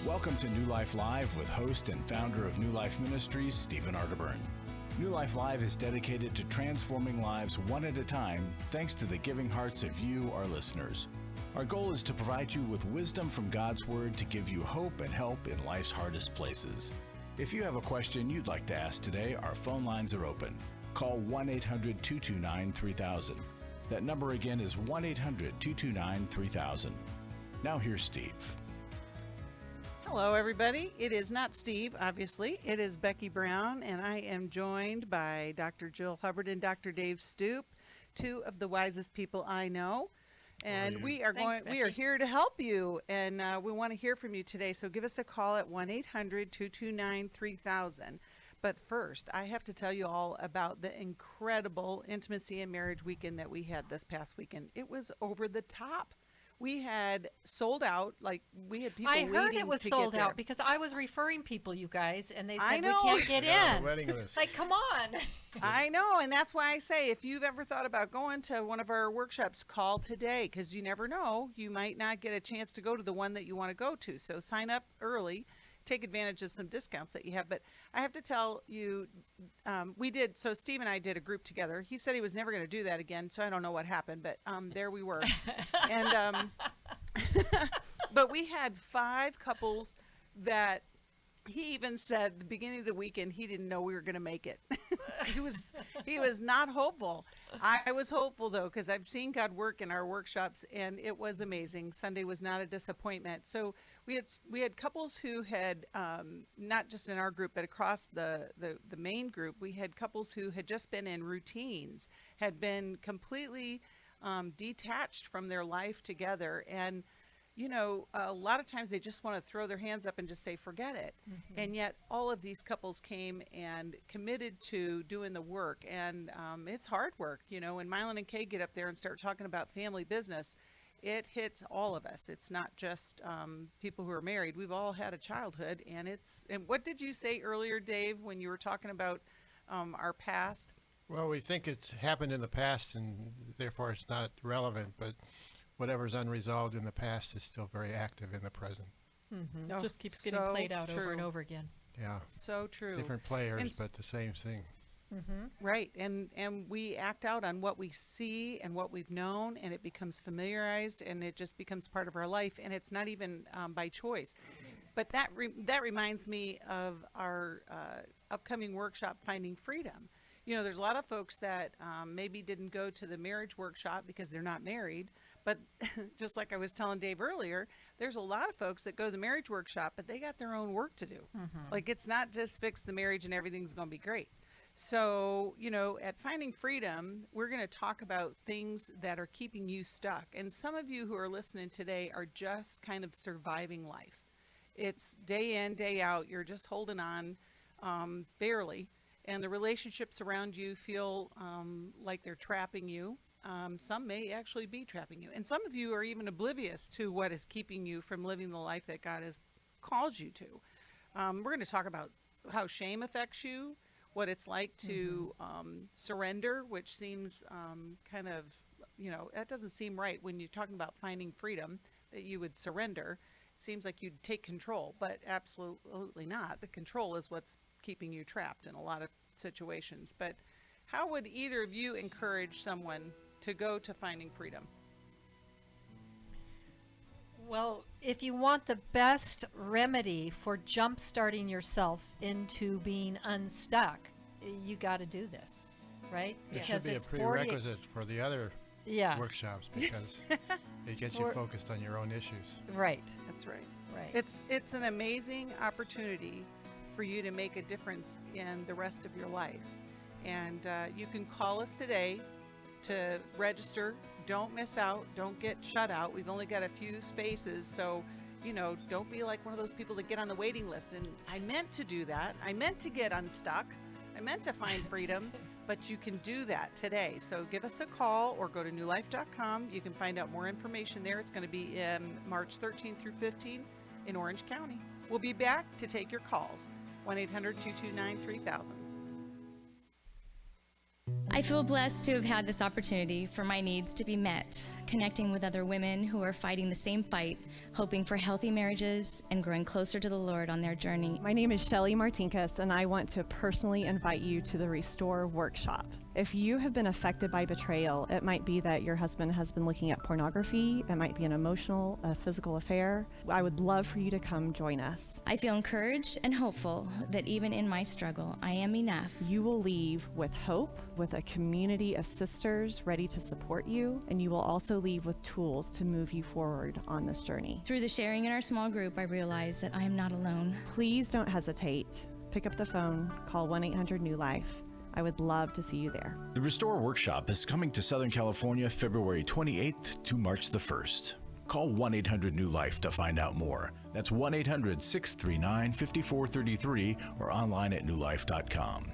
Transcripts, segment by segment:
Welcome to New Life Live with host and founder of New Life Ministries, Stephen Arterburn. New Life Live is dedicated to transforming lives one at a time, thanks to the giving hearts of you, our listeners. Our goal is to provide you with wisdom from God's Word to give you hope and help in life's hardest places. If you have a question you'd like to ask today, our phone lines are open. Call 1-800-229-3000. That number again is 1-800-229-3000. Now here's Steve. Hello, everybody. It is not Steve, obviously. It is Becky Brown, and I am joined by Dr. Jill Hubbard and Dr. Dave Stoop, two of the wisest people I know. And we are here to help you, and we want to hear from you today. So give us a call at 1-800-229-3000. But first, I have to tell you all about the incredible Intimacy and Marriage Weekend that we had this past weekend. It was over the top. We had sold out, like we had people waiting to get there. I heard it was sold out because I was referring people, you guys, and they said we can't get in. Waiting list. Like, come on. I know, and that's why I say if you've ever thought about going to one of our workshops, call today, because you never know. You might not get a chance to go to the one that you want to go to. So sign up early. Take advantage of some discounts that you have. But I have to tell you, so Steve and I did a group together. He said he was never going to do that again, so I don't know what happened, but there we were. And but we had 5 couples that he even said at the beginning of the weekend he didn't know we were going to make it. he was not hopeful. I was hopeful though, because I've seen God work in our workshops, and it was amazing. Sunday was not a disappointment. So we had couples who had not just in our group, but across the main group, we had couples who had just been in routines, had been completely detached from their life together, and you know, a lot of times they just want to throw their hands up and just say, forget it. Mm-hmm. And yet all of these couples came and committed to doing the work. And it's hard work. You know, when Mylan and Kay get up there and start talking about family business, it hits all of us. It's not just people who are married. We've all had a childhood. And what did you say earlier, Dave, when you were talking about our past? Well, we think it's happened in the past and therefore it's not relevant, but whatever's unresolved in the past is still very active in the present. Mm-hmm. Oh, just keeps getting played out over and over again. Yeah. So true. Different players, but the same thing. Mm-hmm. Right. And we act out on what we see and what we've known, and it becomes familiarized, and it just becomes part of our life, and it's not even by choice. But that reminds me of our upcoming workshop, Finding Freedom. You know, there's a lot of folks that maybe didn't go to the marriage workshop because they're not married. But just like I was telling Dave earlier, there's a lot of folks that go to the marriage workshop, but they got their own work to do. Mm-hmm. Like, it's not just fix the marriage and everything's going to be great. So, you know, at Finding Freedom, we're going to talk about things that are keeping you stuck. And some of you who are listening today are just kind of surviving life. It's day in, day out. You're just holding on barely. And the relationships around you feel like they're trapping you. Some may actually be trapping you. And some of you are even oblivious to what is keeping you from living the life that God has called you to. We're going to talk about how shame affects you, what it's like to surrender, which seems kind of, you know, that doesn't seem right when you're talking about finding freedom, that you would surrender. It seems like you'd take control, but absolutely not. The control is what's keeping you trapped in a lot of situations. But how would either of you encourage someone to go to Finding Freedom? Well, if you want the best remedy for jump-starting yourself into being unstuck, you got to do this, right? It should be a prerequisite for the other workshops, because it gets you focused on your own issues. Right. That's right. Right. It's an amazing opportunity for you to make a difference in the rest of your life. And you can call us today to register. Don't miss out. Don't get shut out. We've only got a few spaces, so you know, don't be like one of those people that get on the waiting list. And I meant to do that. I meant to get unstuck. I meant to find freedom, but you can do that today. So give us a call or go to newlife.com. You can find out more information there. It's going to be March 13th through 15th in Orange County. We'll be back to take your calls. 1-800-229-3000. I feel blessed to have had this opportunity for my needs to be met, connecting with other women who are fighting the same fight, hoping for healthy marriages and growing closer to the Lord on their journey. My name is Shelly Martinkus, and I want to personally invite you to the Restore Workshop. If you have been affected by betrayal, it might be that your husband has been looking at pornography, it might be an emotional, a physical affair. I would love for you to come join us. I feel encouraged and hopeful that even in my struggle, I am enough. You will leave with hope, with a community of sisters ready to support you, and you will also leave with tools to move you forward on this journey. Through the sharing in our small group, I realize that I am not alone. Please don't hesitate. Pick up the phone, call 1-800-NEW-LIFE. I would love to see you there. The Restore Workshop is coming to Southern California February 28th to March the 1st. Call 1-800-NEW-LIFE to find out more. That's 1-800-639-5433 or online at newlife.com.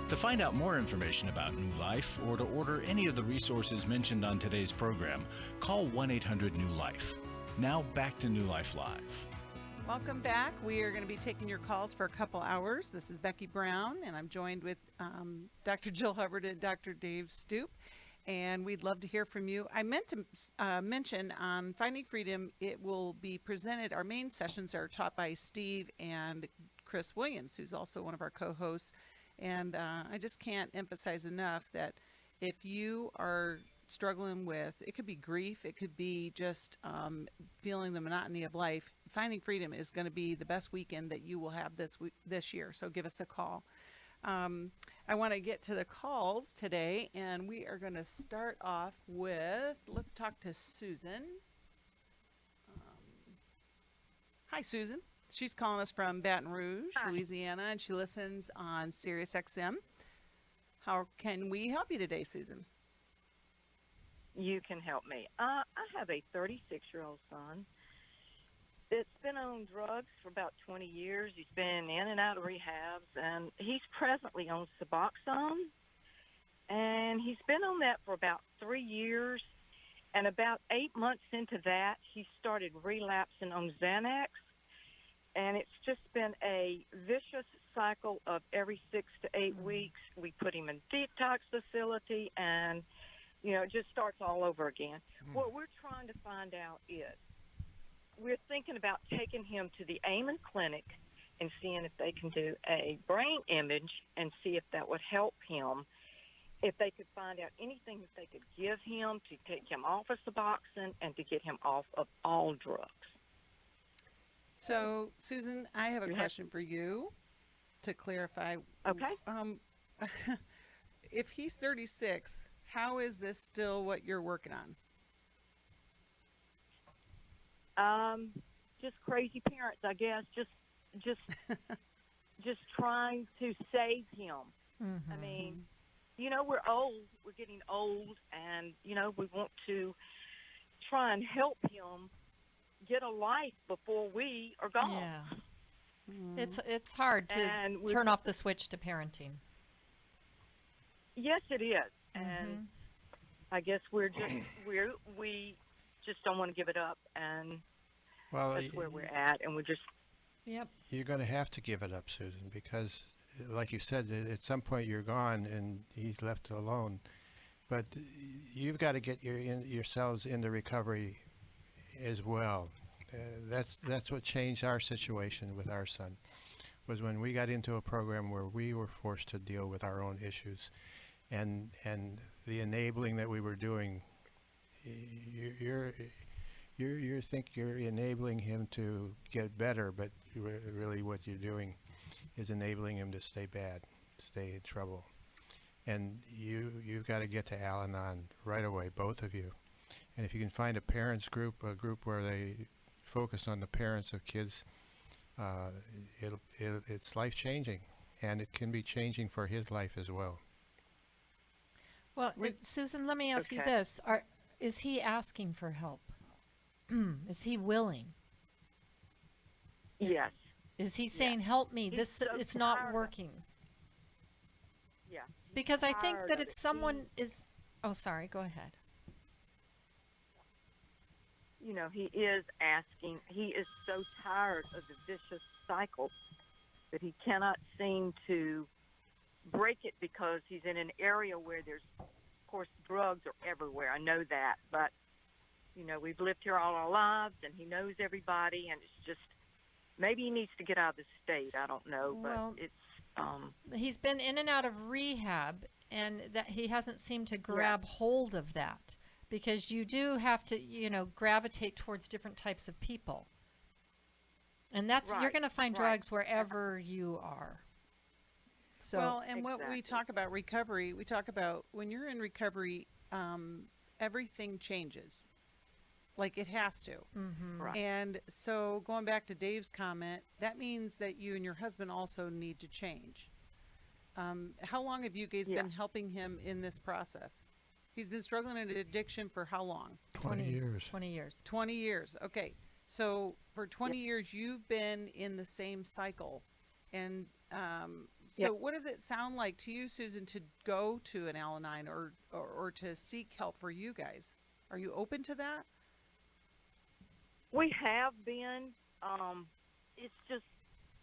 To find out more information about New Life or to order any of the resources mentioned on today's program, call 1-800-NEW-LIFE. Now back to New Life Live. Welcome back. We are going to be taking your calls for a couple hours. This is Becky Brown, and I'm joined with Dr. Jill Hubbard and Dr. Dave Stoop, and we'd love to hear from you. I meant to mention on Finding Freedom, it will be presented. Our main sessions are taught by Steve and Chris Williams, who's also one of our co-hosts, and I just can't emphasize enough that if you are struggling with, it could be grief, it could be just feeling the monotony of life, Finding Freedom is going to be the best weekend that you will have this year. So give us a call. I want to get to the calls today, and we are going to start off with, let's talk to Susan. Hi, Susan. She's calling us from Baton Rouge, Hi. Louisiana, and she listens on Sirius XM. How can we help you today, Susan? You can help me. I have a 36-year-old son that's been on drugs for about 20 years. He's been in and out of rehabs, and he's presently on Suboxone. And he's been on that for about 3 years. And about 8 months into that, he started relapsing on Xanax. And it's just been a vicious cycle of every 6 to 8 weeks. We put him in detox facility, and it just starts all over again. What we're trying to find out is we're thinking about taking him to the Amen Clinic and seeing if they can do a brain image and see if that would help him, if they could find out anything that they could give him to take him off of Suboxone and to get him off of all drugs. So, Susan, I have a question for you to clarify. Okay. If he's 36, how is this still what you're working on? Just crazy parents, I guess. Just trying to save him. Mm-hmm. I mean, we're old. We're getting old, and we want to try and help him get a life before we are gone. Yeah. It's hard to turn off the switch to parenting. Yes, it is, and I guess we just don't want to give it up, and that's where we're at, and we're just. Yep. You're going to have to give it up, Susan, because, like you said, at some point you're gone and he's left alone. But you've got to get yourselves into recovery as well. That's what changed our situation with our son, was when we got into a program where we were forced to deal with our own issues, and the enabling that we were doing. You think you're enabling him to get better, but really what you're doing is enabling him to stay bad, stay in trouble. And you've got to get to Al-Anon right away, both of you. And if you can find a parents group, a group where they focus on the parents of kids, it's life-changing, and it can be changing for his life as well. Well, Susan, let me ask you this. Is he asking for help? Is he willing? Yes. Is he saying, help me, it's not working? Yeah. Because I think that if someone is... Oh, sorry, go ahead. He is asking. He is so tired of the vicious cycle, but he cannot seem to break it because he's in an area where there's, of course, drugs are everywhere. I know that, but we've lived here all our lives, and he knows everybody, and it's just maybe he needs to get out of the state. I don't know, Well, but it's he's been in and out of rehab, and that he hasn't seemed to grab hold of that, because you do have to, gravitate towards different types of people. And that's you're Right, going to find right. drugs wherever you are. So Well, and what we Exactly. talk about recovery, we talk about when you're in recovery, everything changes. Like it has to. Right. And so going back to Dave's comment, that means that you and your husband also need to change. How long have you guys Yeah. been helping him in this process? He's been struggling in addiction for how long? 20 years. 20 years. 20 years. Okay. So for 20 years, you've been in the same cycle. And so what does it sound like to you, Susan, to go to an Al-Anon or to seek help for you guys? Are you open to that? We have been. It's just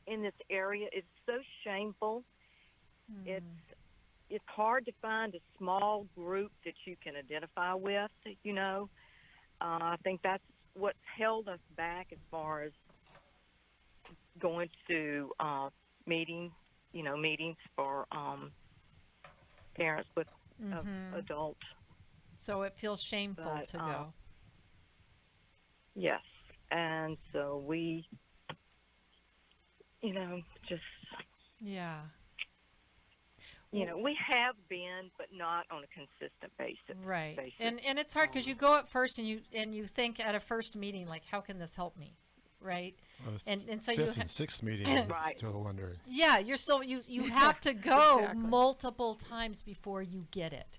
in this area. It's so shameful. It's hard to find a small group that you can identify with. I think that's what's held us back as far as going to meetings for parents with adult. So it feels shameful But, to go. Yes. And so we, just, Yeah. we have been, but not on a consistent basis. Right. basis. And it's hard because you go at first and you think at a first meeting, like, how can this help me? Right. And so you Fifth and sixth meeting, I'm Right. still wondering. yeah, you're still you have to go Exactly. multiple times before you get it.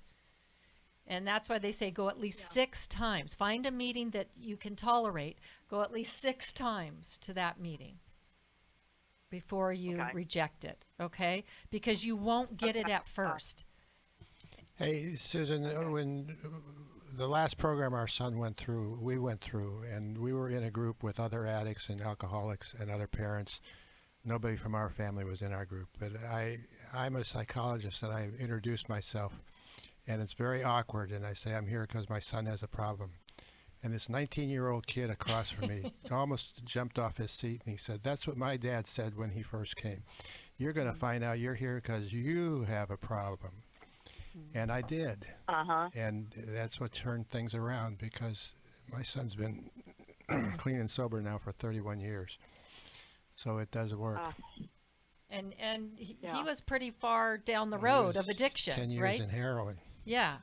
And that's why they say go at least 6 times. Find a meeting that you can tolerate. Go at least 6 times to that meeting before you Okay. reject it, okay? Because you won't get it at first. Hey, Susan, when the last program our son we went through, and we were in a group with other addicts and alcoholics and other parents. Nobody from our family was in our group, but I'm a psychologist, and I introduced myself, and it's very awkward, and I say I'm here because my son has a problem. And this 19-year-old kid across from me almost jumped off his seat, and he said, "That's what my dad said when he first came. You're going to find out you're here because you have a problem." And I did. And that's what turned things around, because my son's been clean and sober now for 31 years. So it does work. And he Yeah. was pretty far down the He road was of addiction, 10 years right? in heroin. Yeah.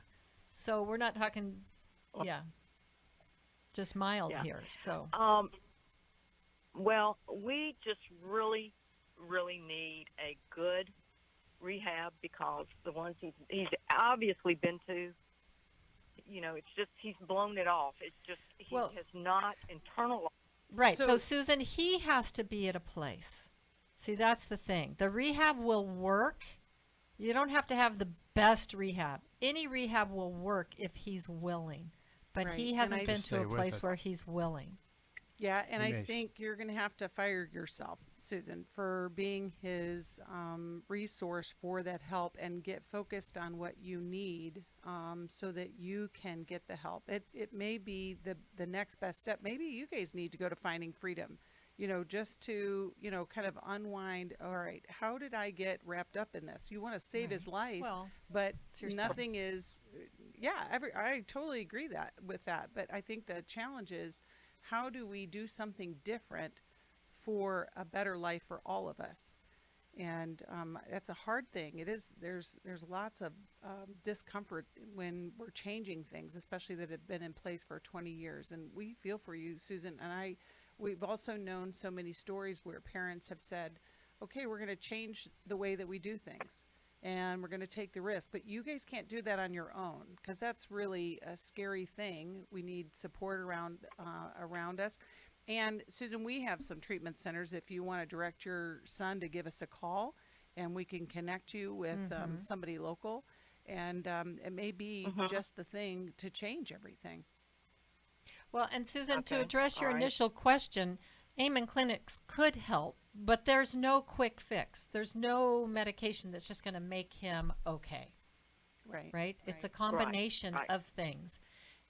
So we're not talking, just miles Yeah. here. So Well, we just really, really need a good rehab, because the ones he's obviously been to, it's just he's blown it off. It's just he Well- has not internalized. right. So So- Susan, he has to be at a place. See, that's the thing. The rehab will work. You don't have to have the best rehab. Any rehab will work if he's willing. But Right. he And hasn't I- been Just to stay a with place it. where he's willing. Yeah, and I Amazing. think you're going to have to fire yourself, Susan, for being his resource for that help, and get focused on what you need so that you can get the help. It may be the next best step. Maybe you guys need to go to Finding Freedom, just to, kind of unwind. All right, how did I get wrapped up in this? You want to save his life, Well, but it's your son. nothing is, I totally agree with that. But I think the challenge is, how do we do something different for a better life for all of us? And that's a hard thing. It is. There's lots of discomfort when we're changing things, especially that have been in place for 20 years. And we feel for you, Susan. And we've also known so many stories where parents have said, okay, we're going to change the way that we do things, and we're going to take the risk. But you guys can't do that on your own, because that's really a scary thing. We need support around us. And Susan, we have some treatment centers if you want to direct your son to give us a call, and we can connect you with somebody local. And it may be just the thing to change everything. Well, and Susan, to Okay, address your all right. initial question, Amen clinics could help, but there's no quick fix. There's no medication that's just going to make him okay. Right? It's a combination of things.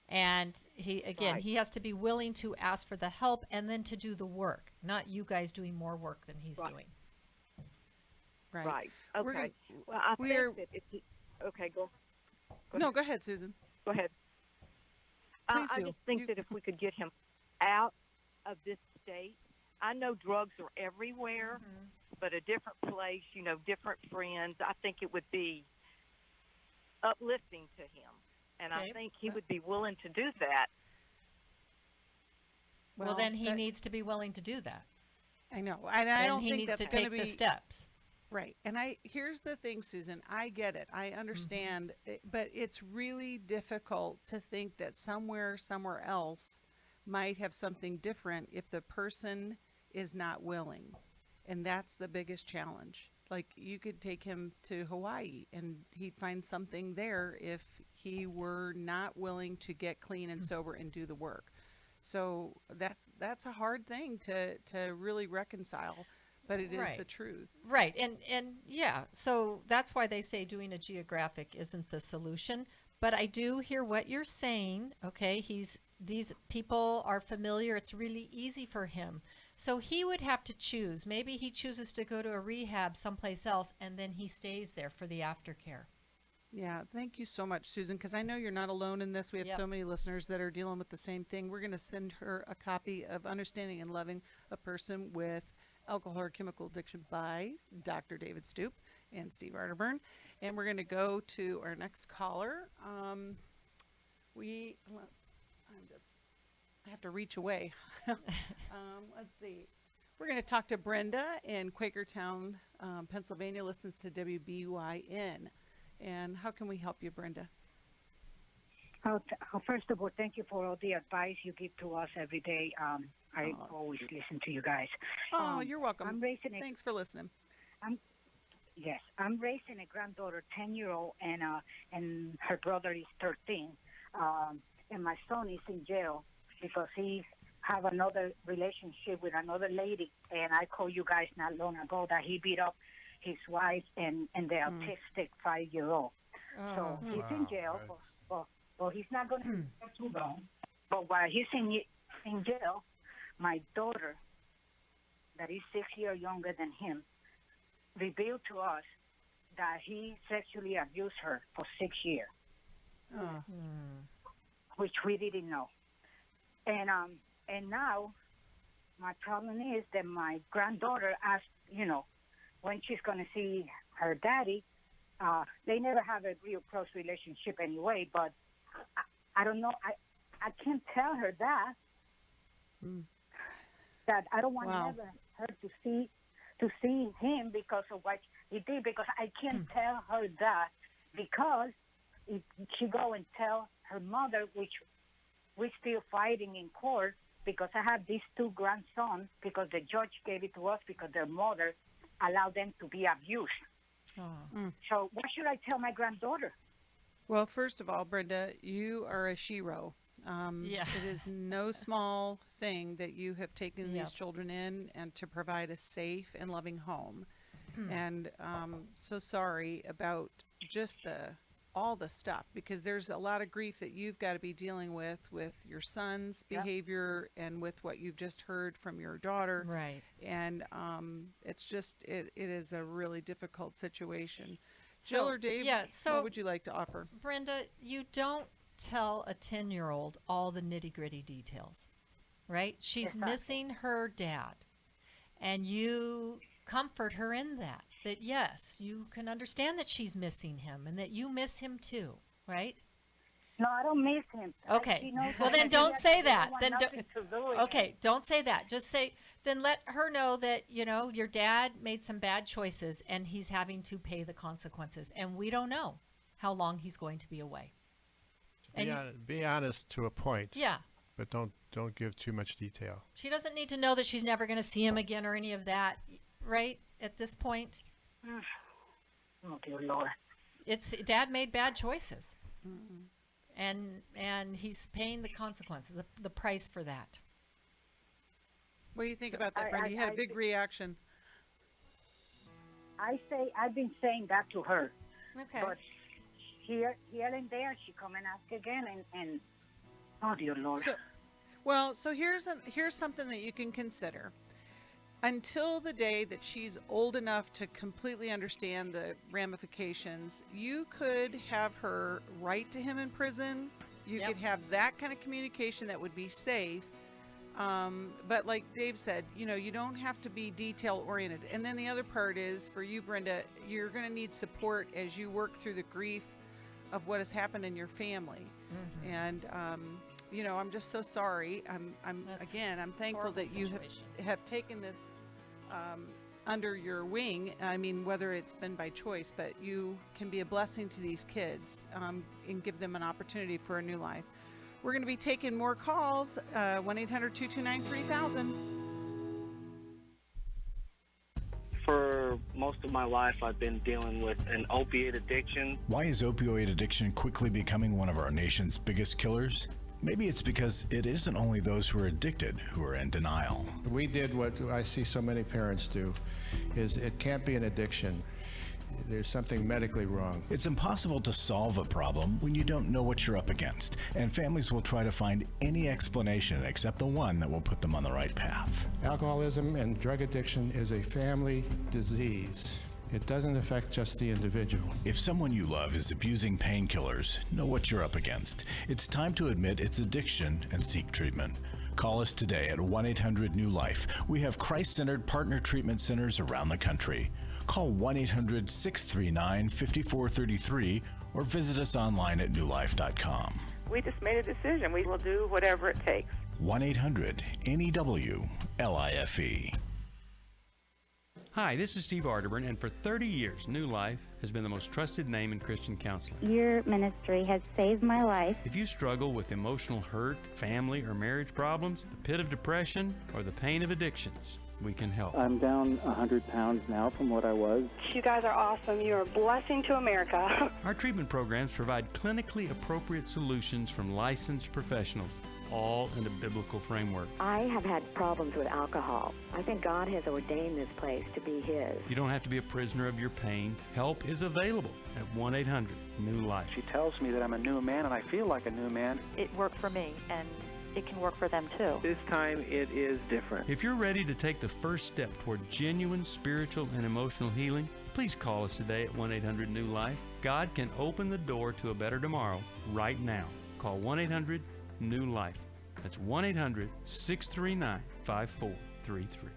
And he has to be willing to ask for the help and then to do the work, not you guys doing more work than he's doing. Right. Okay. Well, I think that if he, okay, go No, go ahead, Susan. Go ahead. Please I do. just think that if we could get him out of this state, I know drugs are everywhere, but a different place, different friends, I think it would be uplifting to him. And I think he would be willing to do that. Well, then he needs to be willing to do that. I know. And I don't think that's going to be the steps. Right. And here's the thing, Susan. I get it. I understand. But it's really difficult to think that somewhere else might have something different if the person is not willing. And that's the biggest challenge. Like, you could take him to Hawaii and he'd find something there if he were not willing to get clean and sober and do the work. So that's a hard thing to really reconcile, but it is the truth. Right. And yeah, so that's why they say doing a geographic isn't the solution. But I do hear what you're saying. Okay, these people are familiar. It's really easy for him. So he would have to choose. Maybe he chooses to go to a rehab someplace else, and then he stays there for the aftercare. Yeah, thank you so much, Susan, because I know you're not alone in this. We have so many listeners that are dealing with the same thing. We're going to send her a copy of Understanding and Loving a Person with Alcohol or Chemical Addiction by Dr. David Stoop and Steve Arterburn. And we're going to go to our next caller. I have to reach away. Let's see. We're going to talk to Brenda in Quakertown, Pennsylvania, listens to WBYN. And how can we help you, Brenda? First of all, thank you for all the advice you give to us every day. I always listen to you guys. You're welcome. Thanks for listening. I'm raising a granddaughter, 10-year-old, and her brother is 13. And my son is in jail because he have another relationship with another lady. And I called you guys not long ago that he beat up his wife and the autistic 5-year-old. So he's in jail. Well, he's not going to be too long. But while he's in jail, my daughter, that is 6 years younger than him, revealed to us that he sexually abused her for 6 years, which we didn't know. And now my problem is that my granddaughter asked, when she's going to see her daddy. They never have a real close relationship anyway, but I don't know. I can't tell her that. That I don't want her to see him because of what he did, because I can't tell her that, because if she go and tell her mother, which we're still fighting in court, because I have these two grandsons, because the judge gave it to us because their mother allowed them to be abused. So what should I tell my granddaughter? Well, first of all, Brenda, you are a shero. It is no small thing that you have taken these children in and to provide a safe and loving home. And so sorry about just all the stuff, because there's a lot of grief that you've got to be dealing with your son's behavior and with what you've just heard from your daughter. Right. And it's just, it is a really difficult situation. Jill or Dave, what would you like to offer? Brenda, you don't tell a 10-year-old all the nitty-gritty details, right? She's missing her dad, and you comfort her in that yes, you can understand that she's missing him and that you miss him too, right? No, I don't miss him. Okay. Well, then don't say that. Don't say that. Just say, then let her know that, your dad made some bad choices and he's having to pay the consequences. And we don't know how long he's going to be away. Be honest to a point. Yeah. But don't give too much detail. She doesn't need to know that she's never going to see him again or any of that, right? At this point. Oh, dear Lord. It's dad made bad choices. And he's paying the consequences, the price for that. What do you think So about that, Brenda? You had a big reaction. I've been saying that to her, Okay. but here and there, she come and ask again, and oh dear Lord. So here's something that you can consider. Until the day that she's old enough to completely understand the ramifications, you could have her write to him in prison. You Yep. could have that kind of communication that would be safe. But like Dave said, you don't have to be detail oriented. And then the other part is for you, Brenda, you're going to need support as you work through the grief of what has happened in your family. Mm-hmm. And, I'm just so sorry. I'm thankful horrible that you have taken this under your wing. I mean, whether it's been by choice, but you can be a blessing to these kids and give them an opportunity for a new life. We're going to be taking more calls, 1-800-229-3000. For most of my life, I've been dealing with an opiate addiction. Why is opioid addiction quickly becoming one of our nation's biggest killers? Maybe it's because it isn't only those who are addicted who are in denial. We did what I see so many parents do, is it can't be an addiction. There's something medically wrong. It's impossible to solve a problem when you don't know what you're up against, and families will try to find any explanation except the one that will put them on the right path. Alcoholism and drug addiction is a family disease. It doesn't affect just the individual. If someone you love is abusing painkillers, know what you're up against. It's time to admit it's addiction and seek treatment. Call us today at 1-800-NEW-LIFE. We have Christ-centered partner treatment centers around the country. Call 1-800-639-5433 or visit us online at newlife.com. We just made a decision. We will do whatever it takes. 1-800-NEW-LIFE. Hi, this is Steve Arterburn, and for 30 years, New Life has been the most trusted name in Christian counseling. Your ministry has saved my life. If you struggle with emotional hurt, family or marriage problems, the pit of depression, or the pain of addictions, we can help. I'm down 100 pounds now from what I was. You guys are awesome. You're a blessing to America. Our treatment programs provide clinically appropriate solutions from licensed professionals, all in a biblical framework. I have had problems with alcohol. I think God has ordained this place to be His. You don't have to be a prisoner of your pain. Help is available at 1-800-NEW-LIFE. She tells me that I'm a new man, and I feel like a new man. It worked for me, and it can work for them too. This time it is different. If you're ready to take the first step toward genuine spiritual and emotional healing, please call us today at 1-800-NEW-LIFE. God can open the door to a better tomorrow right now. Call 1-800-NEW-LIFE. That's 1-800-639-5433.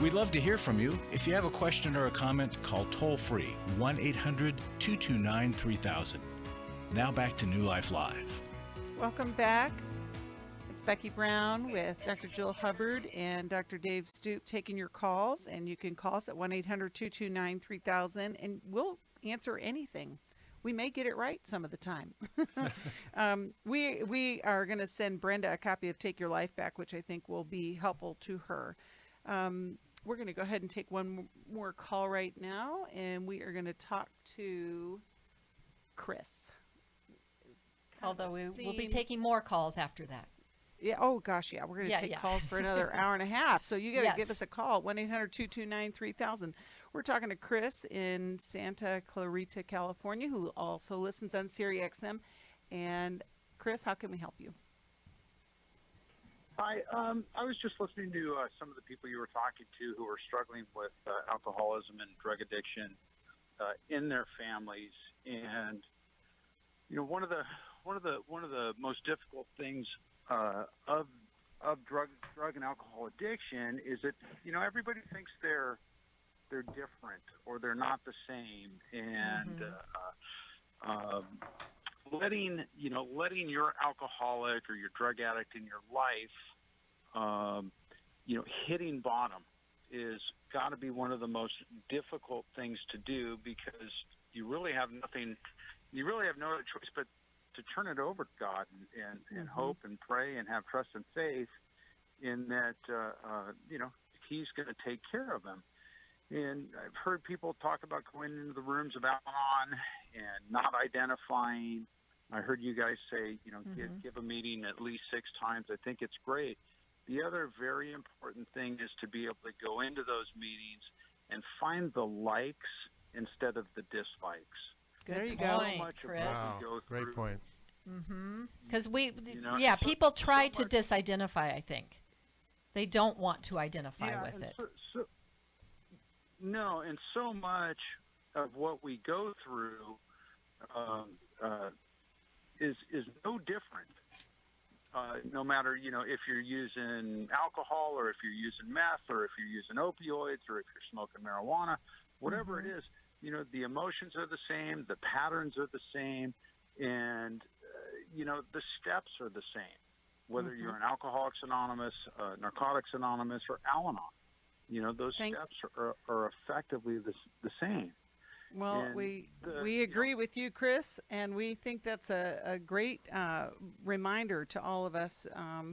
We'd love to hear from you. If you have a question or a comment, call toll-free 1-800-229-3000. Now back to New Life Live. Welcome back. It's Becky Brown with Dr. Jill Hubbard and Dr. Dave Stoop taking your calls, and you can call us at 1-800-229-3000, and we'll answer anything. We may get it right some of the time. We are going to send Brenda a copy of Take Your Life Back, which I think will be helpful to her. We're going to go ahead and take one more call right now, and we are going to talk to Chris. Although we'll be taking more calls after that. Yeah. Oh, gosh, yeah. We're going to take calls for another hour and a half. So you got to give us a call, 1-800-229-3000. We're talking to Chris in Santa Clarita, California, who also listens on Sirius XM. And, Chris, how can we help you? Hi. I was just listening to some of the people you were talking to who were struggling with alcoholism and drug addiction in their families. And, you know, one of the most difficult things of drug and alcohol addiction is that, you know, everybody thinks they're different or they're not the same, and letting your alcoholic or your drug addict in your life, hitting bottom is got to be one of the most difficult things to do, because you really have no other choice but to turn it over to God and hope and pray and have trust and faith in that, He's going to take care of them. And I've heard people talk about going into the rooms of Al-Anon and not identifying I heard you guys say, give a meeting at least 6 times. I think it's great. The other very important thing is to be able to go into those meetings and find the likes instead of the dislikes. There you go. So much Chris. of what Wow, we go great through, point. Because so- people try so to much- disidentify, I think. They don't want to identify with and it. No, and so much of what we go through is no different. No matter, if you're using alcohol or if you're using meth or if you're using opioids or if you're smoking marijuana, whatever it is, the emotions are the same, the patterns are the same, and, the steps are the same, whether you're an Alcoholics Anonymous, Narcotics Anonymous, or Al-Anon. Those steps are effectively the same. Well, And we agree with you, Chris, and we think that's a great reminder to all of us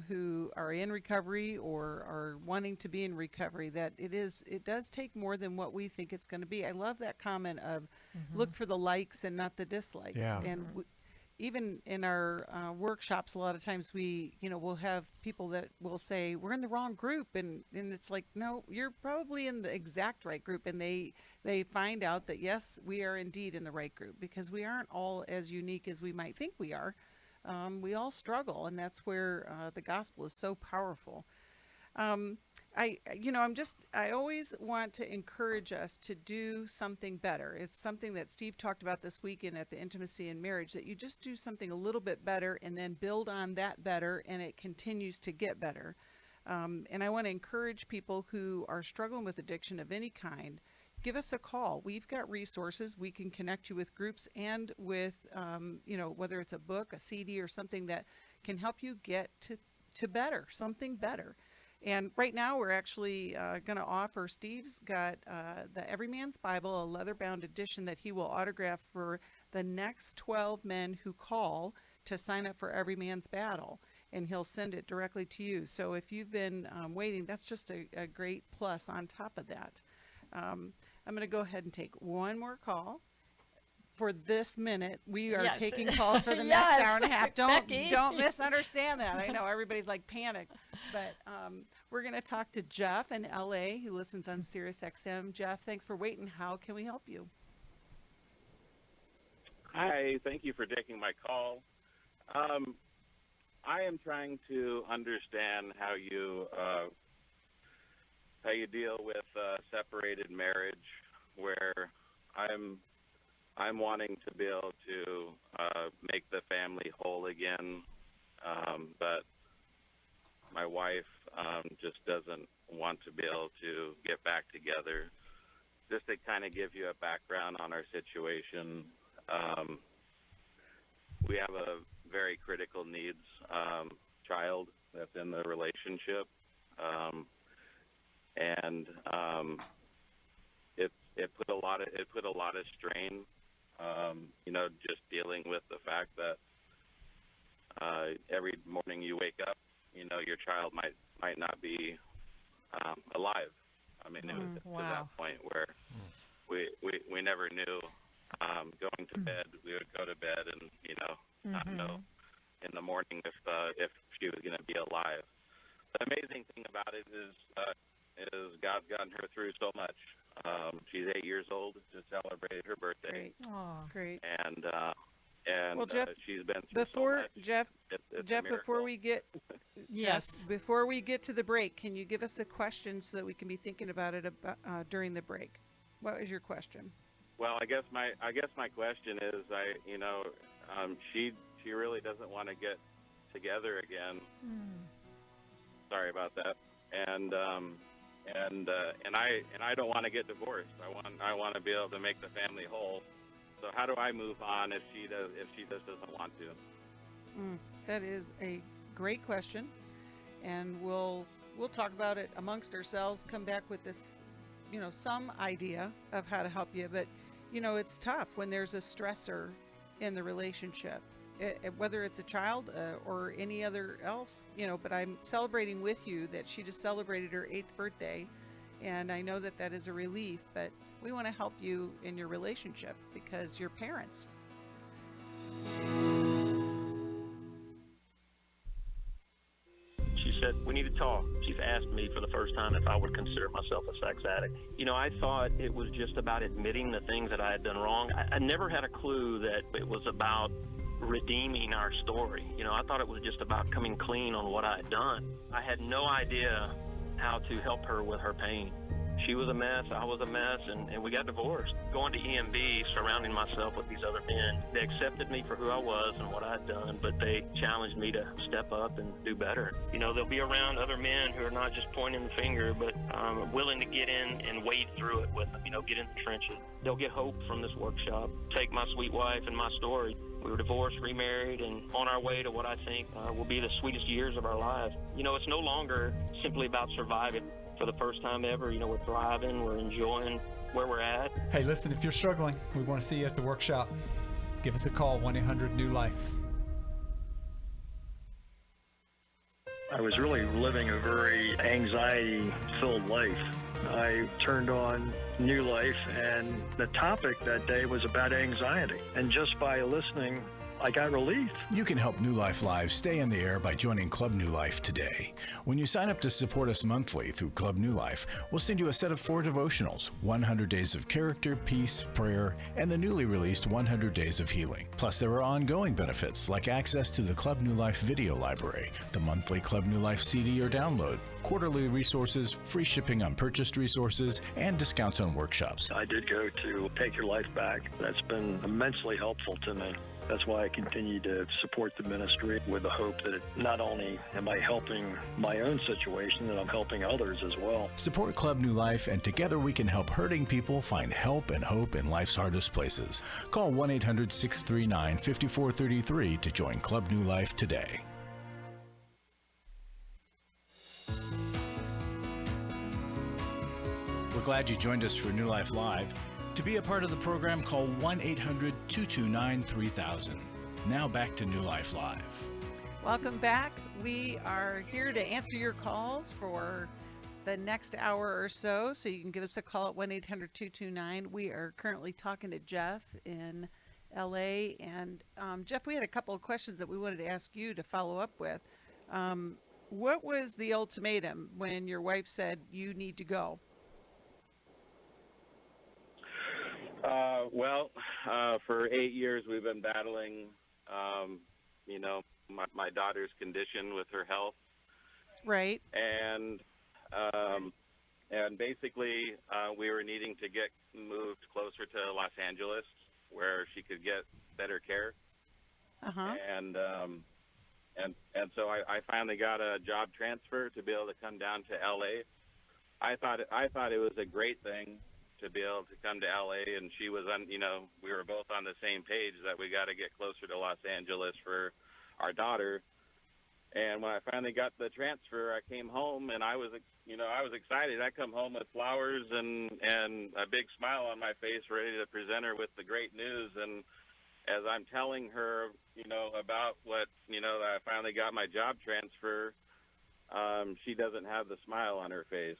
who are in recovery or are wanting to be in recovery that it does take more than what we think it's going to be. I love that comment of look for the likes and not the dislikes. Yeah. And even in our workshops, a lot of times we'll have people that will say we're in the wrong group, and it's like, no, you're probably in the exact right group, and they find out that yes, we are indeed in the right group because we aren't all as unique as we might think we are. We all struggle, and that's where the gospel is so powerful. I always want to encourage us to do something better. It's something that Steve talked about this weekend at the Intimacy in Marriage, that you just do something a little bit better and then build on that better, and it continues to get better. And I want to encourage people who are struggling with addiction of any kind, give us a call. We've got resources. We can connect you with groups and with, whether it's a book, a CD, or something that can help you get to better, something better. And right now we're actually going to offer, Steve's got the Every Man's Bible, a leather-bound edition that he will autograph for the next 12 men who call to sign up for Every Man's Battle. And he'll send it directly to you. So if you've been waiting, that's just a great plus on top of that. I'm going to go ahead and take one more call. For this minute, we are taking calls for the next hour and a half. Don't misunderstand that. I know everybody's like panicked, but we're going to talk to Jeff in LA who listens on Sirius XM. Jeff, thanks for waiting. How can we help you? Hi, thank you for taking my call. I am trying to understand how you deal with separated marriage, where I'm wanting to be able to make the family whole again, but my wife just doesn't want to be able to get back together. Just to kind of give you a background on our situation, we have a very critical needs child that's in the relationship, and it put a lot of strain. Just dealing with the fact that every morning you wake up, your child might not be alive. I mean, it was to that point where we never knew. Going to bed, we would go to bed and not know in the morning if she was going to be alive. The amazing thing about it is God's gotten her through so much. She's 8 years old. Just celebrated her birthday. Great. Aww. Great. And well, Jeff, she's been through so much. Jeff, It's Jeff, a miracle. before we get to the break, can you give us a question so that we can be thinking about it during the break? What is your question? Well, I guess my question is, she really doesn't want to get together again. Sorry about that. And I don't want to get divorced. I want to be able to make the family whole. So how do I move on if she just doesn't want to? That is a great question, and we'll talk about it amongst ourselves. Come back with this, some idea of how to help you. But it's tough when there's a stressor in the relationship. Whether it's a child or any other else, but I'm celebrating with you that she just celebrated her 8th birthday, and I know that is a relief, but we want to help you in your relationship because you're parents. said, we need to talk. She's asked me for the first time if I would consider myself a sex addict. You know, I thought it was just about admitting the things that I had done wrong. I never had a clue that it was about redeeming our story. You know, I thought it was just about coming clean on what I had done. I had no idea how to help her with her pain. She was a mess, I was a mess, and we got divorced. Going to EMB, surrounding myself with these other men, they accepted me for who I was and what I'd done, but they challenged me to step up and do better. You know, they'll be around other men who are not just pointing the finger, but willing to get in and wade through it with them, you know, get in the trenches. They'll get hope from this workshop. Take my sweet wife and my story. We were divorced, remarried, and on our way to what I think will be the sweetest years of our lives. You know, it's no longer simply about surviving. For the first time ever, you know, we're thriving, we're enjoying where we're at. Hey, listen, if you're struggling, we want to see you at the workshop. Give us a call, 1-800-NEW-LIFE. I was really living a very anxiety-filled life. I turned on New Life, and the topic that day was about anxiety. And just by listening, I got relief. You can help New Life Live stay in the air by joining Club New Life today. When you sign up to support us monthly through Club New Life, we'll send you a set of 4 devotionals, 100 Days of Character, Peace, Prayer, and the newly released 100 Days of Healing. Plus, there are ongoing benefits like access to the Club New Life video library, the monthly Club New Life CD or download, quarterly resources, free shipping on purchased resources, and discounts on workshops. I did go to Take Your Life Back. That's been immensely helpful to me. That's why I continue to support the ministry with the hope that not only am I helping my own situation, that I'm helping others as well. Support Club New Life, and together we can help hurting people find help and hope in life's hardest places. Call 1-800-639-5433 to join Club New Life today. We're glad you joined us for New Life Live. To be a part of the program, call 1-800-229-3000. Now back to New Life Live. Welcome back. We are here to answer your calls for the next hour or so you can give us a call at 1-800-229. We are currently talking to Jeff in LA. And Jeff, we had a couple of questions that we wanted to ask you to follow up with. What was the ultimatum when your wife said you need to go? For 8 years we've been battling, you know, my daughter's condition with her health. Right. And basically we were needing to get moved closer to Los Angeles where she could get better care. Uh-huh. And so I finally got a job transfer to be able to come down to LA. I thought it was a great thing to be able to come to LA, and she was on, you know, we were both on the same page that we got to get closer to Los Angeles for our daughter. And when I finally got the transfer, I came home and I was excited. I come home with flowers and a big smile on my face, ready to present her with the great news. And as I'm telling her, you know, about what, you know, that I finally got my job transfer, she doesn't have the smile on her face.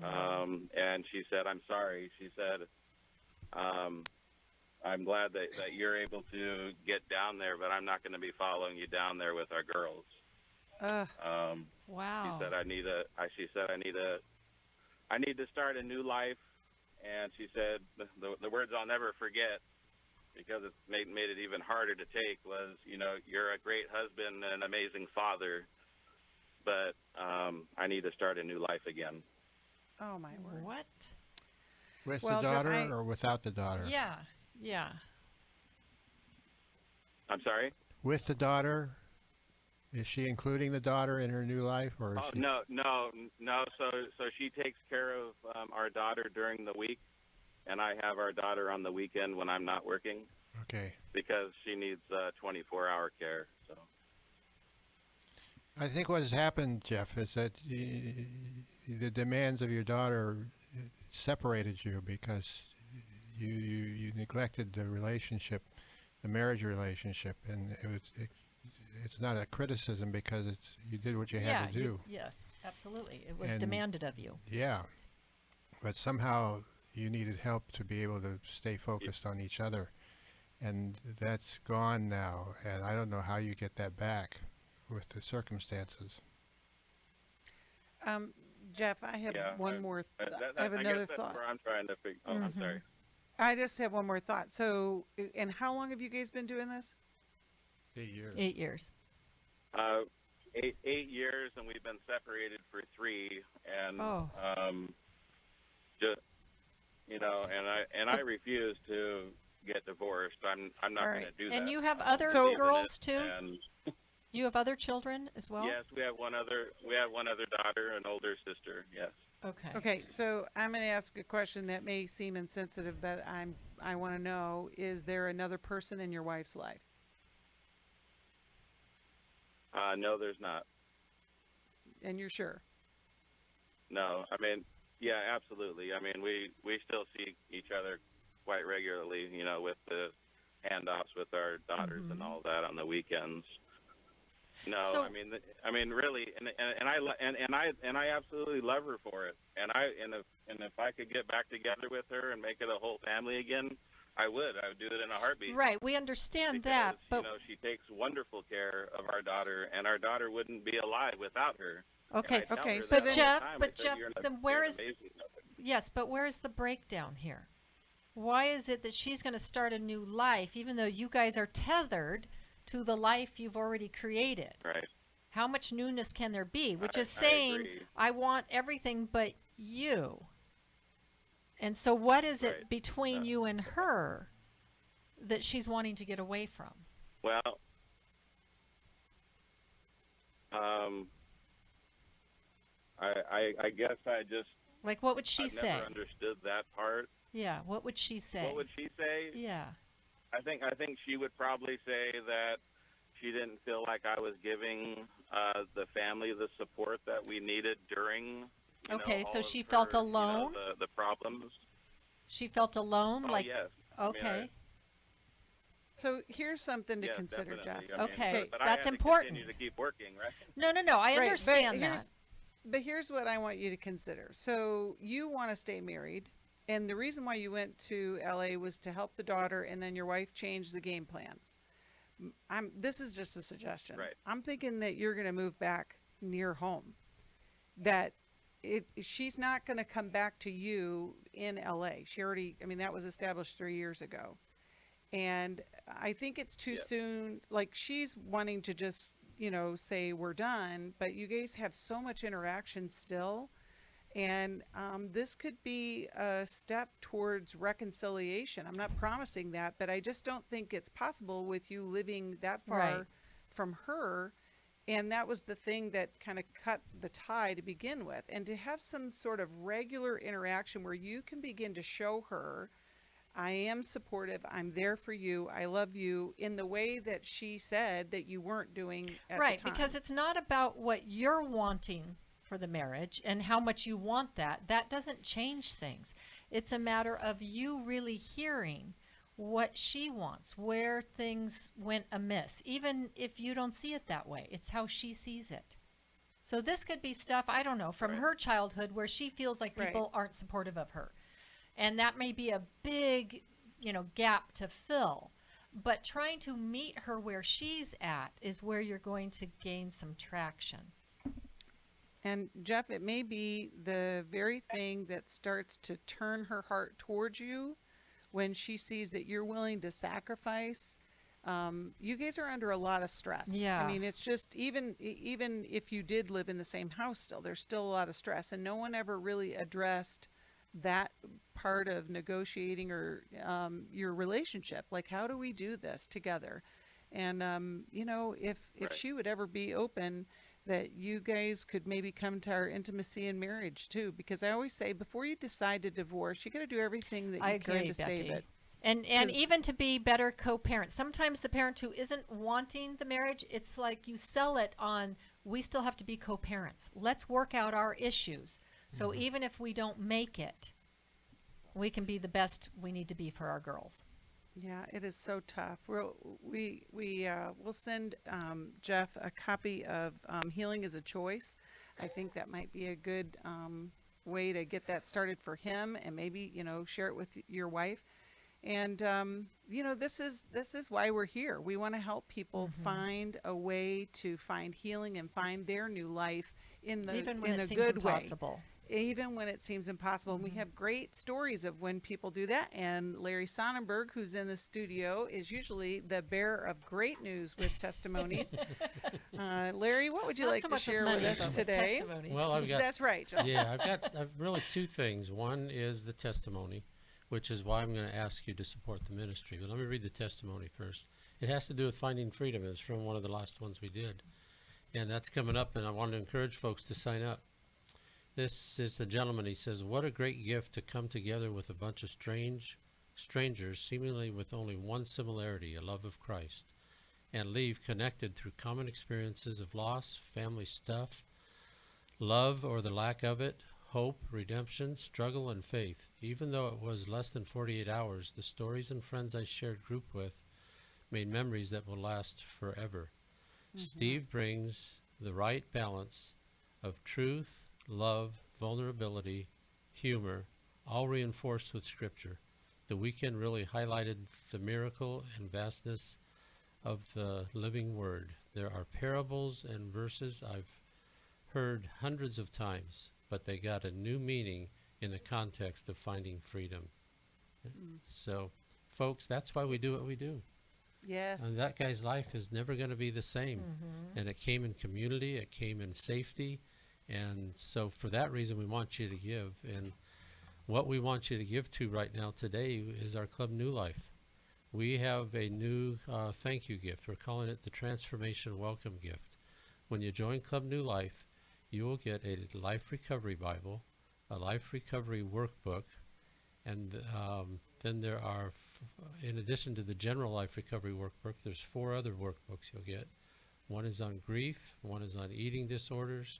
And she said, I'm sorry. She said, I'm glad that you're able to get down there, but I'm not going to be following you down there with our girls. Wow. She said, I need to start a new life. And she said, the words I'll never forget, because it made it even harder to take, was, you know, you're a great husband and an amazing father, but I need to start a new life again. Oh, my word. What? With the daughter or without the daughter? Yeah, yeah. I'm sorry? With the daughter? Is she including the daughter in her new life? Or is she... No. So she takes care of our daughter during the week, and I have our daughter on the weekend when I'm not working. Okay. Because she needs 24-hour care. So. I think what has happened, Jeff, is that the demands of your daughter separated you because you neglected the relationship, the marriage relationship, and it's not a criticism because you did what you had to do. Yes, absolutely. It was demanded of you. Yeah, but somehow you needed help to be able to stay focused on each other, and that's gone now, and I don't know how you get that back with the circumstances. Jeff, I have one more. I have I another guess that's thought. where I'm trying to figure. Oh, I'm sorry. I just have one more thought. So, and how long have you guys been doing this? 8 years. 8 years. 8 years, and we've been separated for 3, and just and I refuse to get divorced. I'm not going to do that. And you have other girls too. You have other children as well. Yes, we have one other daughter, an older sister. Yes. Okay. Okay, so I'm going to ask a question that may seem insensitive, but I want to know: is there another person in your wife's life? No, there's not. And you're sure? No, I mean, yeah, absolutely. I mean, we still see each other quite regularly, with the handoffs with our daughters and all that on the weekends. No, I mean, really, and I absolutely love her for it. And if I could get back together with her and make it a whole family again, I would do it in a heartbeat. Right, we understand because, that, but she takes wonderful care of our daughter, and our daughter wouldn't be alive without her. Okay, but Jeff, then where is where is the breakdown here? Why is it that she's going to start a new life, even though you guys are tethered to the life you've already created? Right. How much newness can there be? Which is saying, I want everything but you. And so what is it between you and her that she's wanting to get away from? Well, I guess I just... Like, what would she say? I've never understood that part. Yeah, what would she say? What would she say? Yeah. I think she would probably say that she didn't feel like I was giving the family the support that we needed during. So she felt alone. The problems. She felt alone. Oh, yes. Okay. So here's something to consider, definitely. Jeff. Okay, but that's I had important. To continue to keep working, right? No. I understand that. But here's what I want you to consider. So you want to stay married. And the reason why you went to LA was to help the daughter, and then your wife changed the game plan. This is just a suggestion. Right. I'm thinking that you're going to move back near home. That she's not going to come back to you in LA. She already, that was established 3 years ago. And I think it's too soon. Like, she's wanting to just, say we're done, but you guys have so much interaction still. And this could be a step towards reconciliation. I'm not promising that, but I just don't think it's possible with you living that far from her. And that was the thing that kind of cut the tie to begin with. And to have some sort of regular interaction where you can begin to show her, I am supportive, I'm there for you, I love you, in the way that she said that you weren't doing at the time. Right, because it's not about what you're wanting for the marriage and how much you want that doesn't change things. It's a matter of you really hearing what she wants, where things went amiss, even if you don't see it that way. It's how she sees it. So this could be stuff, I don't know, from her childhood where she feels like people aren't supportive of her. And that may be a big, gap to fill. But trying to meet her where she's at is where you're going to gain some traction. And Jeff, it may be the very thing that starts to turn her heart towards you when she sees that you're willing to sacrifice. You guys are under a lot of stress. Yeah. It's just, even if you did live in the same house still, there's still a lot of stress. And no one ever really addressed that part of negotiating or your relationship. Like, how do we do this together? And, if she would ever be open, that you guys could maybe come to our intimacy in marriage too, because I always say before you decide to divorce, you got to do everything that you can to save it. And even to be better co-parents. Sometimes the parent who isn't wanting the marriage, it's like you sell it on, we still have to be co-parents. Let's work out our issues. So even if we don't make it, we can be the best we need to be for our girls. Yeah, it is so tough. We'll send Jeff a copy of Healing is a Choice. I think that might be a good way to get that started for him, and maybe share it with your wife. And this is why we're here. We want to help people find a way to find healing and find their new life in a good way. Even when it seems impossible. And we have great stories of when people do that. And Larry Sonnenberg, who's in the studio, is usually the bearer of great news with testimonies. Larry, what would you like to share with us today? Well, I've got... That's right, John. Yeah, I've really two things. One is the testimony, which is why I'm going to ask you to support the ministry. But let me read the testimony first. It has to do with finding freedom. It's from one of the last ones we did. And that's coming up, and I want to encourage folks to sign up. This is the gentleman. He says, what a great gift to come together with a bunch of strangers, seemingly with only one similarity, a love of Christ, and leave connected through common experiences of loss, family stuff, love or the lack of it, hope, redemption, struggle, and faith. Even though it was less than 48 hours, the stories and friends I shared group with made memories that will last forever. Steve brings the right balance of truth, love, vulnerability, humor, all reinforced with Scripture. The weekend really highlighted the miracle and vastness of the living Word. There are parables and verses I've heard hundreds of times, but they got a new meaning in the context of finding freedom. So, folks, that's why we do what we do. Yes. And that guy's life is never going to be the same. And it came in community, it came in safety. And so for that reason, we want you to give. And what we want you to give to right now today is our Club New Life. We have a new thank you gift. We're calling it the Transformation Welcome Gift. When you join Club New Life, you will get a Life Recovery Bible, a Life Recovery Workbook, and then there are, in addition to the general Life Recovery Workbook, there's 4 other workbooks you'll get. One is on grief, one is on eating disorders,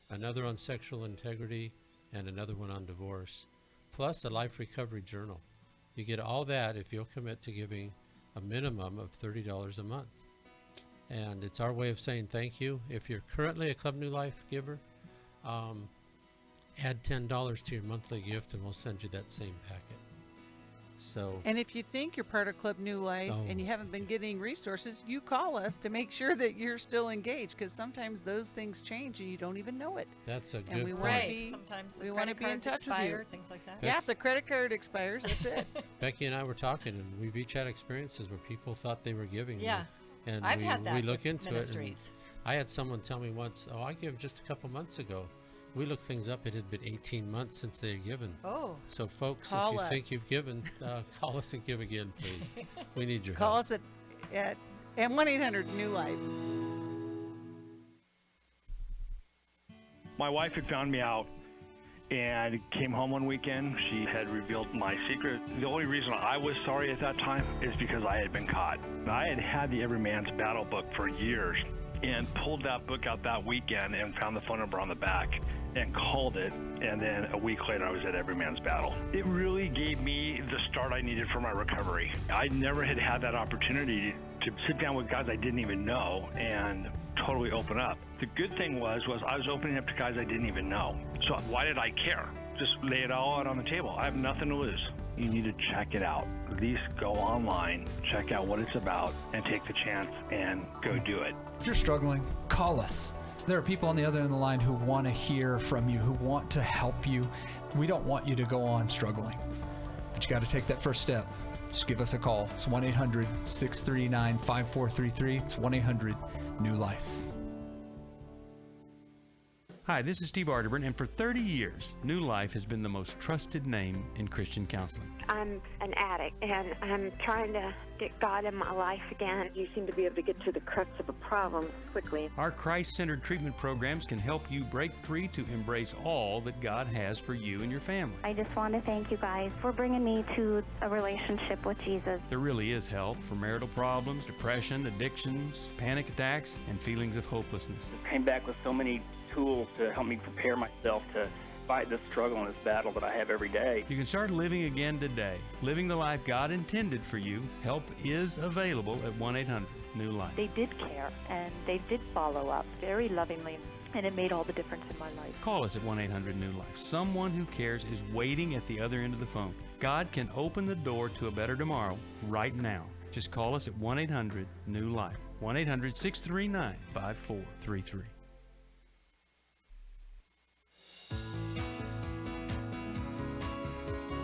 another on sexual integrity, and another one on divorce, plus a Life Recovery Journal. You get all that if you'll commit to giving a minimum of $30 a month. And it's our way of saying thank you. If you're currently a Club New Life giver, add $10 to your monthly gift and we'll send you that same packet. So, and if you think you're part of Club New Life and you haven't been getting resources, you call us to make sure that you're still engaged, because sometimes those things change and you don't even know it. That's a good and we point. want to be, sometimes we want to be in touch with you. Things like that. Yeah, if the credit card expires, that's it. Becky and I were talking, and we've each had experiences where people thought they were giving. Yeah, and I've had that. We look into ministries. it. I had someone tell me once, "Oh, I gave just a couple months ago." We looked things up. It had been 18 months since they had given. Oh. So, folks, call if you us. think you've given, call us and give again, please. We need your call help. us at 1-800-NEW-LIFE. My wife had found me out and came home one weekend. She had revealed my secret. The only reason I was sorry at that time is because I had been caught. I had had the Every Man's Battle book for years and pulled that book out that weekend and found the phone number on the back and called it, and then a week later I was at Every Man's Battle. It really gave me the start I needed for my recovery. I never had had that opportunity to sit down with guys I didn't even know and totally open up. The good thing was I was opening up to guys I didn't even know. So why did I care? Just lay it all out on the table. I have nothing to lose. You need to check it out. At least go online, check out what it's about, and take the chance and go do it. If you're struggling, call us. There are people on the other end of the line who want to hear from you, who want to help you. We don't want you to go on struggling, but you got to take that first step. Just give us a call. It's 1-800-639-5433. It's 1-800-NEW-LIFE. Hi, this is Steve Arterburn, and for 30 years, New Life has been the most trusted name in Christian counseling. I'm an addict, and I'm trying to get God in my life again. You seem to be able to get to the crux of a problem quickly. Our Christ-centered treatment programs can help you break free to embrace all that God has for you and your family. I just want to thank you guys for bringing me to a relationship with Jesus. There really is help for marital problems, depression, addictions, panic attacks, and feelings of hopelessness. I came back with so many tools to help me prepare myself to fight this struggle and this battle that I have every day. You can start living again today, living the life God intended for you. Help is available at 1-800-NEW-LIFE. They did care, and they did follow up very lovingly, and it made all the difference in my life. Call us at 1-800-NEW-LIFE. Someone who cares is waiting at the other end of the phone. God can open the door to a better tomorrow right now. Just call us at 1-800-NEW-LIFE. 1-800-639-5433.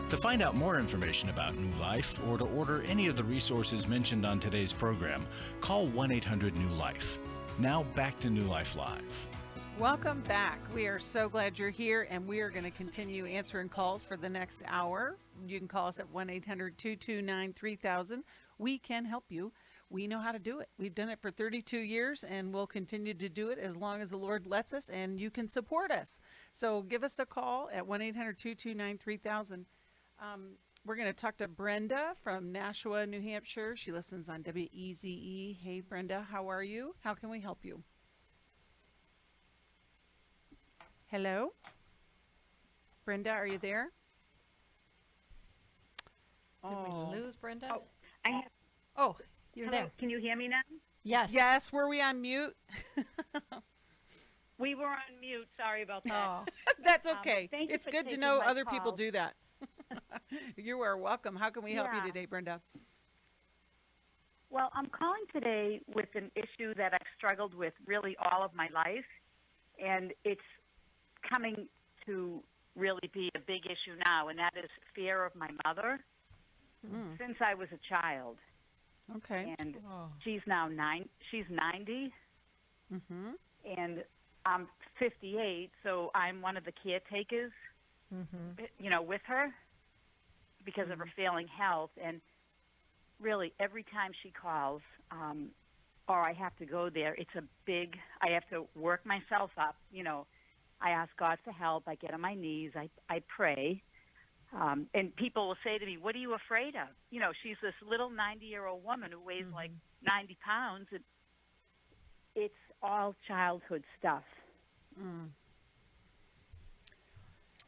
To find out more information about New Life or to order any of the resources mentioned on today's program, call 1-800-NEW-LIFE. Now back to New Life Live. Welcome back. We are so glad you're here, and we are going to continue answering calls for the next hour. You can call us at 1-800-229-3000. We can help you. We know how to do it. We've done it for 32 years, and we'll continue to do it as long as the Lord lets us, and you can support us. So give us a call at 1-800-229-3000. We're going to talk to Brenda from Nashua, New Hampshire. She listens on WEZE. Hey, Brenda, how are you? How can we help you? Hello? Brenda, are you there? Did we lose Brenda? Oh, I have. Oh, you're Hello, there. Can you hear me now? Yes. Yes, were we on mute? We were on mute. Sorry about that. Oh, that's okay. Thank you It's for good to taking know my other people call. do that. You are welcome. How can we help you Yeah. today, Brenda? Well, I'm calling today with an issue that I've struggled with really all of my life, and it's coming to really be a big issue now, and that is fear of my mother since I was a child. Okay. And she's now she's 90, and I'm 58, so I'm one of the caretakers, with her because of her failing health. And really, every time she calls, or I have to go there, I have to work myself up. I ask God for help. I get on my knees. I pray. And people will say to me, what are you afraid of? She's this little 90-year-old woman who weighs like 90 pounds. And it's all childhood stuff.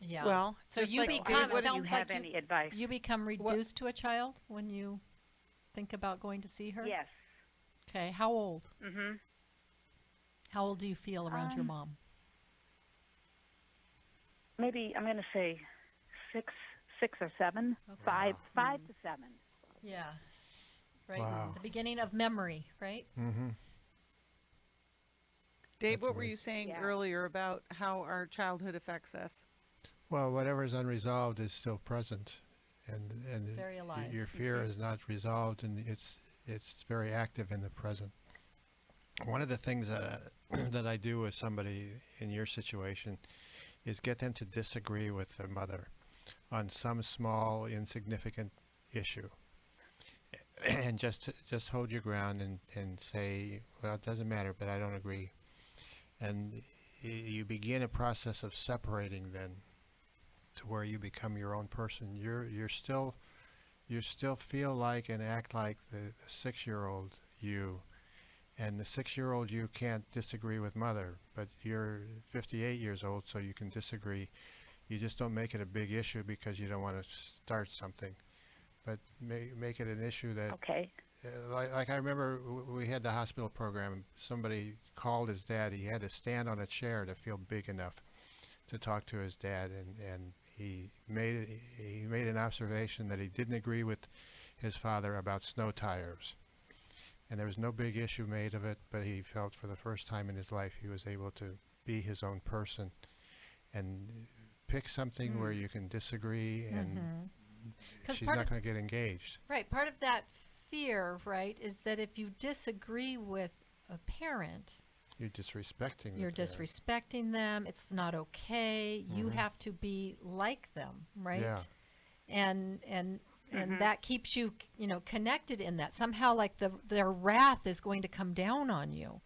Yeah. Well, so just you like become. what It do you sounds have like any advice? you become reduced to a child when you think about going to see her. Yes. Okay. How old? Mm-hmm. How old do you feel around your mom? Maybe I'm going to say six or seven, five to seven. Yeah. Right. Wow. The beginning of memory, right? Mm-hmm. Dave, That's what were you saying earlier about how our childhood affects us? Well, whatever is unresolved is still present, and Very alive. your fear is not resolved, and it's very active in the present. One of the things that I do with somebody in your situation is get them to disagree with their mother on some small, insignificant issue, and just hold your ground and say, well, it doesn't matter, but I don't agree. And you begin a process of separating then to where you become your own person. You still feel like and act like the 6-year-old you, and the 6-year-old you can't disagree with mother, but you're 58 years old, so you can disagree. You just don't make it a big issue because you don't want to start something, but make it an issue that. Okay. Like I remember we had the hospital program. Somebody called his dad. He had to stand on a chair to feel big enough to talk to his dad, and he made an observation that he didn't agree with his father about snow tires, and there was no big issue made of it. But he felt for the first time in his life he was able to be his own person and pick something where you can disagree, and she's not going to get engaged. Right. Part of that fear, right, is that if you disagree with a parent, you're disrespecting. You're disrespecting them. It's not okay. You have to be like them, right? Yeah. And that keeps you, connected in that. Somehow, like their wrath is going to come down on you.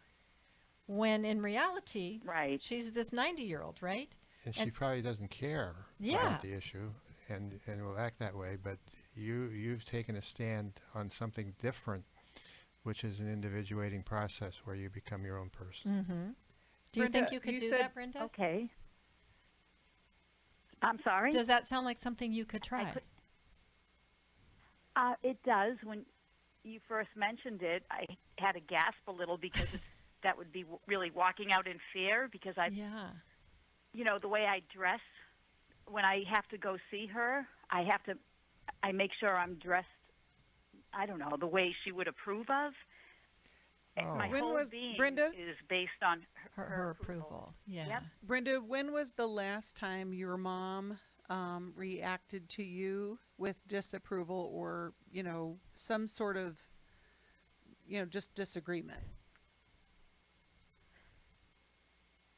When in reality, right, she's this 90-year-old, right? And she probably doesn't care about the issue, and will act that way. But you've taken a stand on something different, which is an individuating process where you become your own person. Do you think you could do that, Brenda? Okay. I'm sorry? Does that sound like something you could try? It does. When you first mentioned it, I had to gasp a little because that would be really walking out in fear, because the way I dress when I have to go see her, I have to I make sure I'm dressed, I don't know, the way she would approve of. My When whole was being Brenda? is based on Her approval. Yeah. Yep. Brenda, when was the last time your mom reacted to you with disapproval or, some sort of, just disagreement?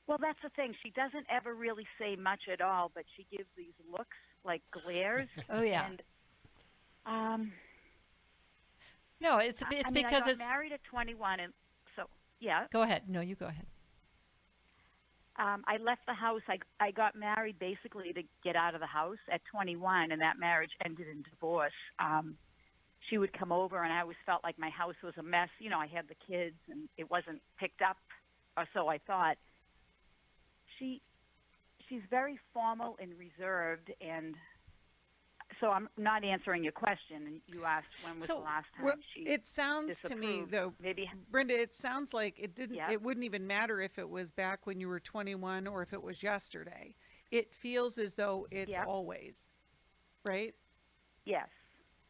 Well, that's the thing. She doesn't ever really say much at all, but she gives these looks like glares. Oh, yeah. And, no, it's I because got it's married at 21, and so yeah. Go ahead. No, you go ahead. I left the house. I got married basically to get out of the house at 21, and that marriage ended in divorce. She would come over, and I always felt like my house was a mess. I had the kids, and it wasn't picked up, or so I thought. She's very formal and reserved, and so I'm not answering your question. And you asked when was the last time she it sounds to me, disapproved. though, Maybe Brenda, it sounds like it didn't. Yeah. It wouldn't even matter if it was back when you were 21 or if it was yesterday. It feels as though it's always, right? Yes.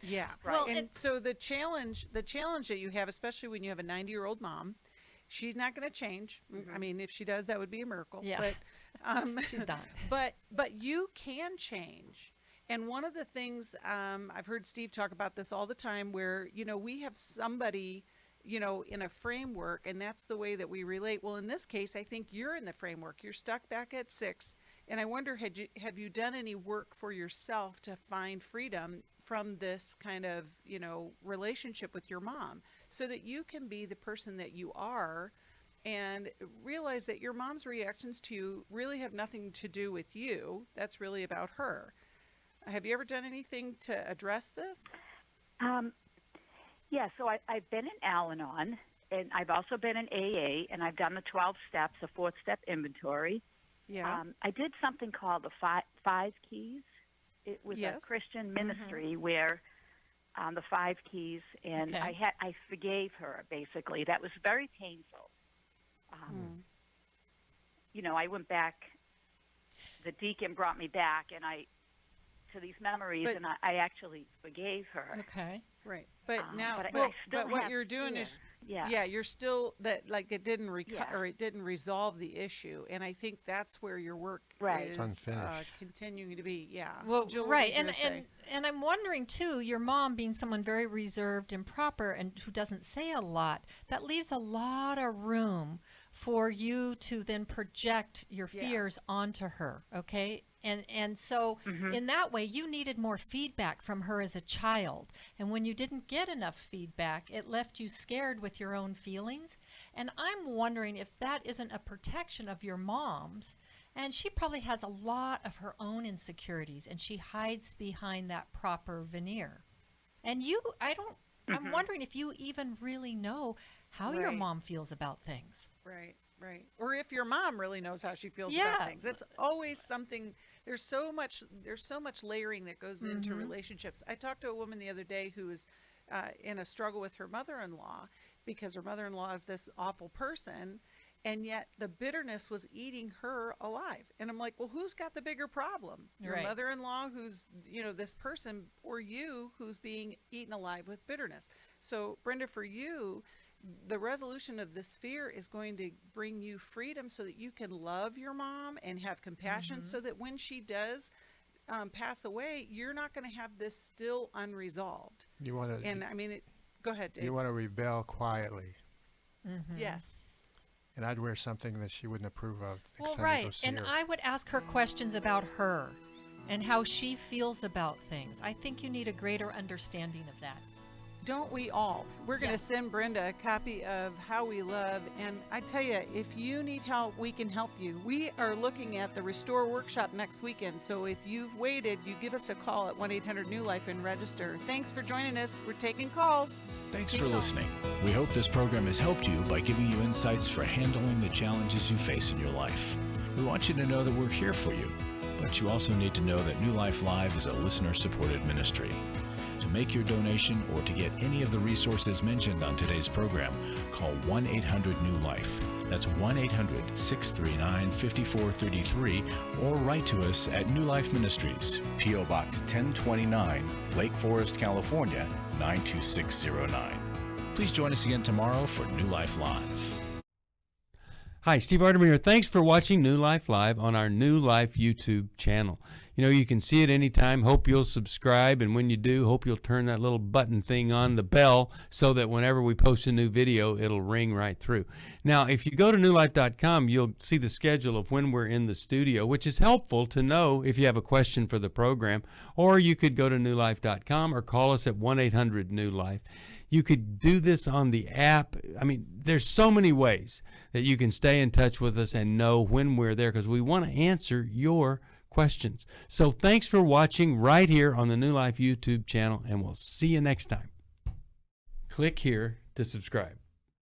Yeah. Right. Well, and so the challenge that you have, especially when you have a 90-year-old mom, she's not going to change. I mean, if she does, that would be a miracle. Yeah. But she's not. But you can change. And one of the things I've heard Steve talk about this all the time, where we have somebody in a framework, and that's the way that we relate. Well, in this case, I think you're in the framework. You're stuck back at 6, and I wonder, have you done any work for yourself to find freedom from this kind of relationship with your mom, so that you can be the person that you are, and realize that your mom's reactions to you really have nothing to do with you. That's really about her. Have you ever done anything to address this? Yeah, so I've been in Al-Anon, and I've also been in AA, and I've done the 12 steps, a 4-step inventory. Yeah. I did something called the five keys. It was a Christian ministry where the 5 keys, and I forgave her, basically. That was very painful. I went back, the deacon brought me back, and to these memories, and I actually forgave her. Okay. Right. But now, but what you're doing is, you're still it didn't or it didn't resolve the issue, and I think that's where your work is continuing to be. Yeah. Well, Jill, right, and I'm wondering too. Your mom being someone very reserved and proper, and who doesn't say a lot, that leaves a lot of room for you to then project your fears onto her. Okay. And so in that way, you needed more feedback from her as a child. And when you didn't get enough feedback, it left you scared with your own feelings. And I'm wondering if that isn't a protection of your mom's. And she probably has a lot of her own insecurities, and she hides behind that proper veneer. And I'm wondering if you even really know how your mom feels about things. Right. Or if your mom really knows how she feels about things. It's always something. There's so much layering that goes into relationships. I talked to a woman the other day who was in a struggle with her mother-in-law, because her mother-in-law is this awful person, and yet the bitterness was eating her alive. And I'm like, well, who's got the bigger problem? Your mother-in-law, who's this person, or you, who's being eaten alive with bitterness? So Brenda, for you, the resolution of this fear is going to bring you freedom, so that you can love your mom and have compassion, so that when she does pass away, you're not going to have this still unresolved. You want to, and I mean, go ahead, Dave. You want to rebel quietly. Yes. And I'd wear something that she wouldn't approve of. Well, right, and I would ask her questions about her and how she feels about things. I think you need a greater understanding of that. Don't we all? We're going to send Brenda a copy of How We Love. And I tell you, if you need help, we can help you. We are looking at the Restore Workshop next weekend. So if you've waited, you give us a call at 1-800-NEW-LIFE and register. Thanks for joining us. We're taking calls. Thanks for listening. We hope this program has helped you by giving you insights for handling the challenges you face in your life. We want you to know that we're here for you, but you also need to know that New Life Live is a listener-supported ministry. To make your donation or to get any of the resources mentioned on today's program, call 1-800-NEW-LIFE. That's 1-800-639-5433, or write to us at New Life Ministries, P.O. Box 1029, Lake Forest, California, 92609. Please join us again tomorrow for New Life Live. Hi, Steve Arterburn here. Thanks for watching New Life Live on our New Life YouTube channel. You know, you can see it anytime. Hope you'll subscribe, and when you do, hope you'll turn that little button thing on, the bell, so that whenever we post a new video, it'll ring right through. Now, if you go to newlife.com, you'll see the schedule of when we're in the studio, which is helpful to know if you have a question for the program, or you could go to newlife.com or call us at 1-800-NEW-LIFE. You could do this on the app. I mean, there's so many ways that you can stay in touch with us and know when we're there, because we want to answer your questions. So thanks for watching right here on the New Life YouTube channel, and we'll see you next time. Click here to subscribe.